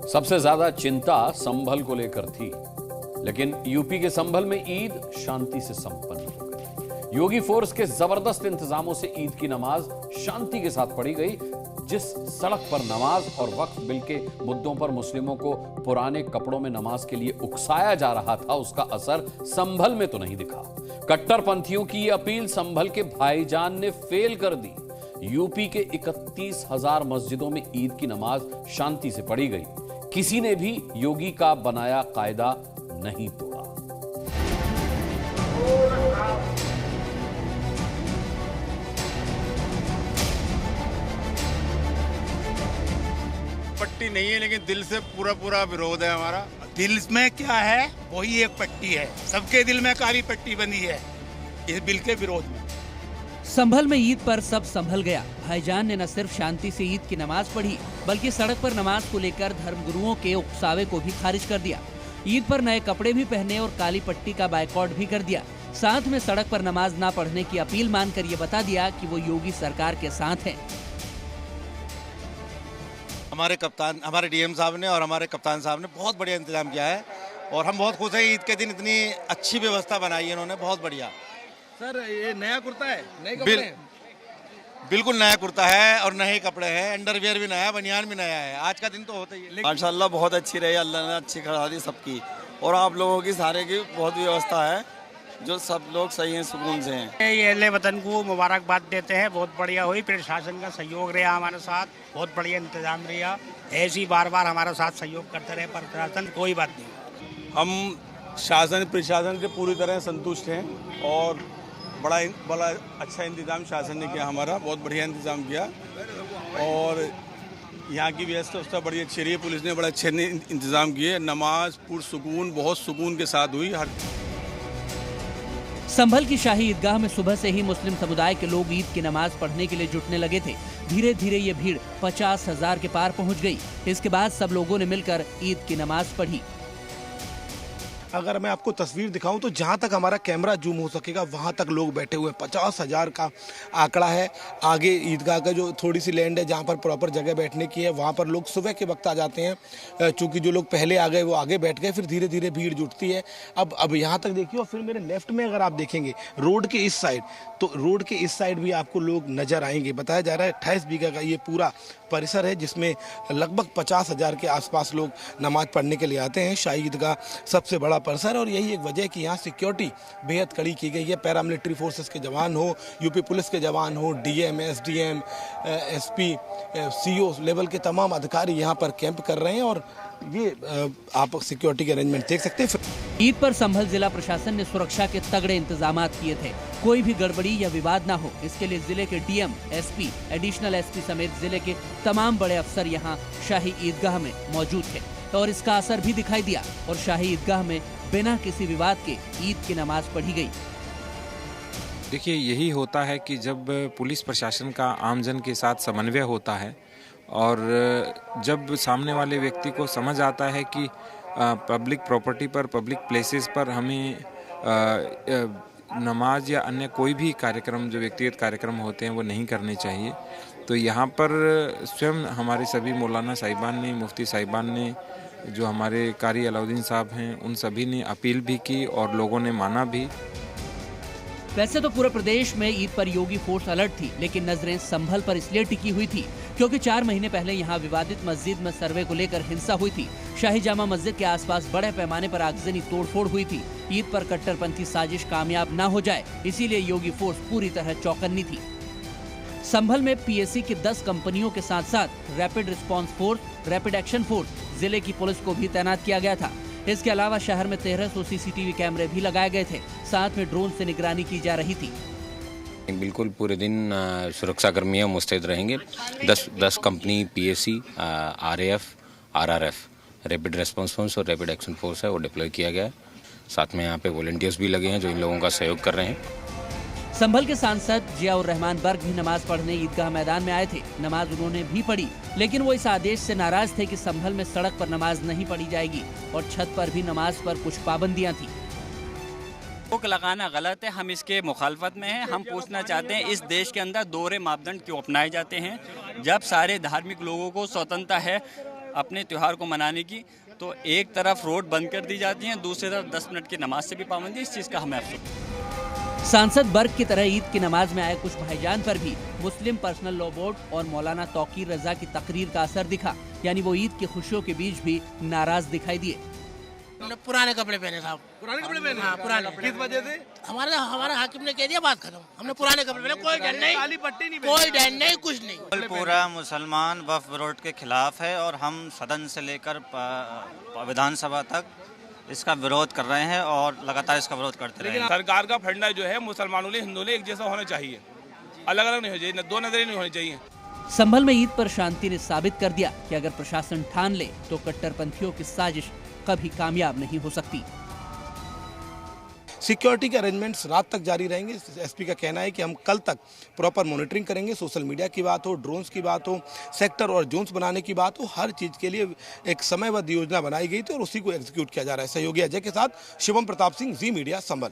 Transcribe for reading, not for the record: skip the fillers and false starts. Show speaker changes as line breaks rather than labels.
सबसे ज्यादा चिंता संभल को लेकर थी, लेकिन यूपी के संभल में ईद शांति से संपन्न हो गई। योगी फोर्स के जबरदस्त इंतजामों से ईद की नमाज शांति के साथ पढ़ी गई। जिस सड़क पर नमाज और वक्फ बिल के मुद्दों पर मुस्लिमों को पुराने कपड़ों में नमाज के लिए उकसाया जा रहा था, उसका असर संभल में तो नहीं दिखा। कट्टरपंथियों की यह अपील संभल के भाईजान ने फेल कर दी। यूपी के 31,000 मस्जिदों में ईद की नमाज शांति से पढ़ी गई। किसी ने भी योगी का बनाया कायदा नहीं तोड़ा।
पट्टी नहीं है, लेकिन दिल से पूरा पूरा विरोध है हमारा।
दिल में क्या है वही एक पट्टी है, सबके दिल में काली पट्टी बनी है इस बिल के विरोध में।
संभल में ईद पर सब संभल गया। भाईजान ने न सिर्फ शांति से ईद की नमाज पढ़ी, बल्कि सड़क पर नमाज को लेकर धर्मगुरुओं के उकसावे को भी खारिज कर दिया। ईद पर नए कपड़े भी पहने और काली पट्टी का बायकॉट भी कर दिया। साथ में सड़क पर नमाज ना पढ़ने की अपील मानकर ये बता दिया कि वो योगी सरकार के साथ है।
हमारे कप्तान, हमारे डीएम साहब ने और हमारे कप्तान साहब ने बहुत बढ़िया इंतजाम किया है और हम बहुत खुश हैं। ईद के दिन इतनी अच्छी व्यवस्था बनाई है इन्होंने, बहुत बढ़िया।
सर ये नया कुर्ता है, नए कपड़े हैं?
बिल्कुल नया कुर्ता है और नए कपड़े हैं, अंडरवियर भी नया, बनियान भी नया है। आज का दिन तो होता ही है।
माशाल्लाह बहुत अच्छी रही, अल्लाह ने अच्छी खड़ा दी सबकी, और आप लोगों की सारे की बहुत व्यवस्था है, जो सब लोग सही हैं, सुकून से हैं।
ये अहले वतन को मुबारकबाद देते हैं, बहुत बढ़िया हुई। प्रशासन का सहयोग रहा हमारे साथ, बहुत बढ़िया इंतजाम रहा। ऐसे ही बार बार हमारे साथ सहयोग करते रहे प्रशासन, कोई बात नहीं।
हम शासन प्रशासन से पूरी तरह संतुष्ट हैं और बड़ा अच्छा इंतजाम शासन ने किया, हमारा बहुत बढ़िया इंतजाम किया और यहाँ की व्यवस्था बड़ी अच्छी रही है। पुलिस ने बड़ा अच्छे इंतजाम किए। नमाज पुरसुकून, बहुत सुकून के साथ हुई।
संभल की शाही ईदगाह में सुबह से ही मुस्लिम समुदाय के लोग ईद की नमाज पढ़ने के लिए जुटने लगे थे। धीरे धीरे ये भीड़ 50,000 के पार पहुंच गई। इसके बाद सब लोगों ने मिलकर ईद की नमाज पढ़ी।
अगर मैं आपको तस्वीर दिखाऊं तो जहां तक हमारा कैमरा जूम हो सकेगा वहां तक लोग बैठे हुए हैं। 50,000 का आंकड़ा है। आगे ईदगाह का जो थोड़ी सी लैंड है जहां पर प्रॉपर जगह बैठने की है, वहां पर लोग सुबह के वक्त आ जाते हैं। चूंकि जो लोग पहले आ गए वो आगे बैठ गए, फिर धीरे धीरे भीड़ जुटती है। अब यहाँ तक देखिए, और फिर मेरे लेफ्ट में अगर आप देखेंगे रोड के इस साइड, तो रोड के इस साइड भी आपको लोग नजर आएंगे। बताया जा रहा है 28 बीघा का ये पूरा परिसर है, जिसमें लगभग 50,000 के आसपास लोग नमाज पढ़ने के लिए आते हैं। शाही ईदगाह सबसे बड़ा परिसर, और यही एक वजह है कि यहाँ सिक्योरिटी बेहद कड़ी की गई है। पैरामिलिट्री फोर्सेस के जवान हो, यूपी पुलिस के जवान हो, DM, SDM, SP, CO level के तमाम अधिकारी यहाँ पर कैंप कर रहे हैं, और ये आप सिक्योरिटी के अरेंजमेंट देख सकते हैं।
ईद पर संभल जिला प्रशासन ने सुरक्षा के तगड़े इंतजाम किए थे। कोई भी गड़बड़ी या विवाद न हो, इसके लिए जिले के डीएम, एसपी, एडिशनल एसपी समेत जिले के तमाम बड़े अफसर यहाँ शाही ईदगाह में मौजूद थे, और इसका असर भी दिखाई दिया और शाही ईदगाह में बिना किसी विवाद के ईद की नमाज पढ़ी गई।
देखिए, यही होता है कि जब पुलिस प्रशासन का आमजन के साथ समन्वय होता है और जब सामने वाले व्यक्ति को समझ आता है कि पब्लिक प्रॉपर्टी पर, पब्लिक प्लेसेस पर हमें नमाज या अन्य कोई भी कार्यक्रम जो व्यक्तिगत कार्यक्रम होते हैं वो नहीं करने चाहिए, तो यहाँ पर स्वयं हमारे सभी मौलाना साहिबान ने, मुफ्ती साहिबान ने, जो हमारे कारी अलाउद्दीन साहब हैं, उन सभी ने अपील भी की और लोगों ने माना भी।
वैसे तो पूरे प्रदेश में ईद पर योगी फोर्स अलर्ट थी, लेकिन नजरें संभल पर इसलिए टिकी हुई थी क्योंकि 4 महीने पहले यहाँ विवादित मस्जिद में सर्वे को लेकर हिंसा हुई थी। शाही जामा मस्जिद के आसपास बड़े पैमाने पर आगजनी तोड़फोड़ हुई थी। ईद पर कट्टरपंथी साजिश कामयाब न हो जाए, इसीलिए योगी फोर्स पूरी तरह चौकन्नी थी। संभल में पीएसी की 10 कंपनियों के साथ साथ rapid response force, rapid action force, जिले की पुलिस को भी तैनात किया गया था। इसके अलावा शहर में 1300 सीसीटीवी कैमरे भी लगाए गए थे। साथ में ड्रोन से निगरानी की जा रही थी।
बिल्कुल पूरे दिन सुरक्षाकर्मी मुस्तैद रहेंगे। 10 company PAC, RAF, RRF, rapid response force और रैपिड एक्शन फोर्स है, वो डिप्लॉय किया गया है। साथ में यहाँ पे वॉलंटियर्स भी लगे हैं जो इन लोगों का सहयोग कर रहे हैं।
संभल के सांसद जियाउर रहमान बर्ग भी नमाज पढ़ने ईदगाह मैदान में आए थे। नमाज उन्होंने भी पढ़ी, लेकिन वो इस आदेश से नाराज थे कि संभल में सड़क पर नमाज नहीं पढ़ी जाएगी और छत पर भी नमाज पर कुछ पाबंदियां थी।
रोक लगाना गलत है, हम इसके मुखालफत में हैं। हम पूछना चाहते हैं इस देश के अंदर दोहरे मापदंड क्यों अपनाए जाते हैं? जब सारे धार्मिक लोगों को स्वतंत्रता है, अपने त्यौहार को मनाने की, तो एक तरफ रोड बंद कर दी जाती हैं, दूसरी तरफ 10 मिनट की नमाज से भी पाबंदी। इस चीज़ का हमें अफसोस।
सांसद बर्ग की तरह ईद की नमाज में आए कुछ भाईजान पर भी मुस्लिम पर्सनल लॉ बोर्ड और मौलाना तौकीर रजा की तकरीर का असर दिखा, यानी वो ईद की खुशियों के बीच भी नाराज दिखाई दिए।
हमने पुराने कपड़े पहने साहब।
पुराने कपड़े पहने?
हाँ, पुराने।
किस वजह से?
हमारा हाकिम ने कह दिया बात खत्म। हमने पुराने कपड़े पहने, कोई डर नहीं,
काली पट्टी नहीं,
कोई डर नहीं, कुछ नहीं।
पूरा मुसलमान वक्फ बोर्ड के खिलाफ है और हम सदन से लेकर विधानसभा तक इसका विरोध कर रहे हैं और लगातार इसका विरोध करते रहेंगे।
सरकार का फंडा जो है मुसलमानों ने हिंदुओं ने एक जैसा होना चाहिए, अलग अलग नहीं होना चाहिए, दो नजरें नहीं होनी चाहिए।
संभल में ईद पर शांति ने साबित कर दिया कि अगर प्रशासन ठान ले तो कट्टरपंथियों की साजिश कभी कामयाब नहीं हो सकती।
सिक्योरिटी के अरेंजमेंट्स रात तक जारी रहेंगे। एसपी का कहना है कि हम कल तक प्रॉपर मॉनिटरिंग करेंगे। सोशल मीडिया की बात हो, ड्रोन्स की बात हो, सेक्टर और जोन्स बनाने की बात हो, हर चीज़ के लिए एक समयबद्ध योजना बनाई गई थी और उसी को एग्जीक्यूट किया जा रहा है। सहयोगी अजय के साथ शिवम प्रताप सिंह, जी मीडिया, संभल।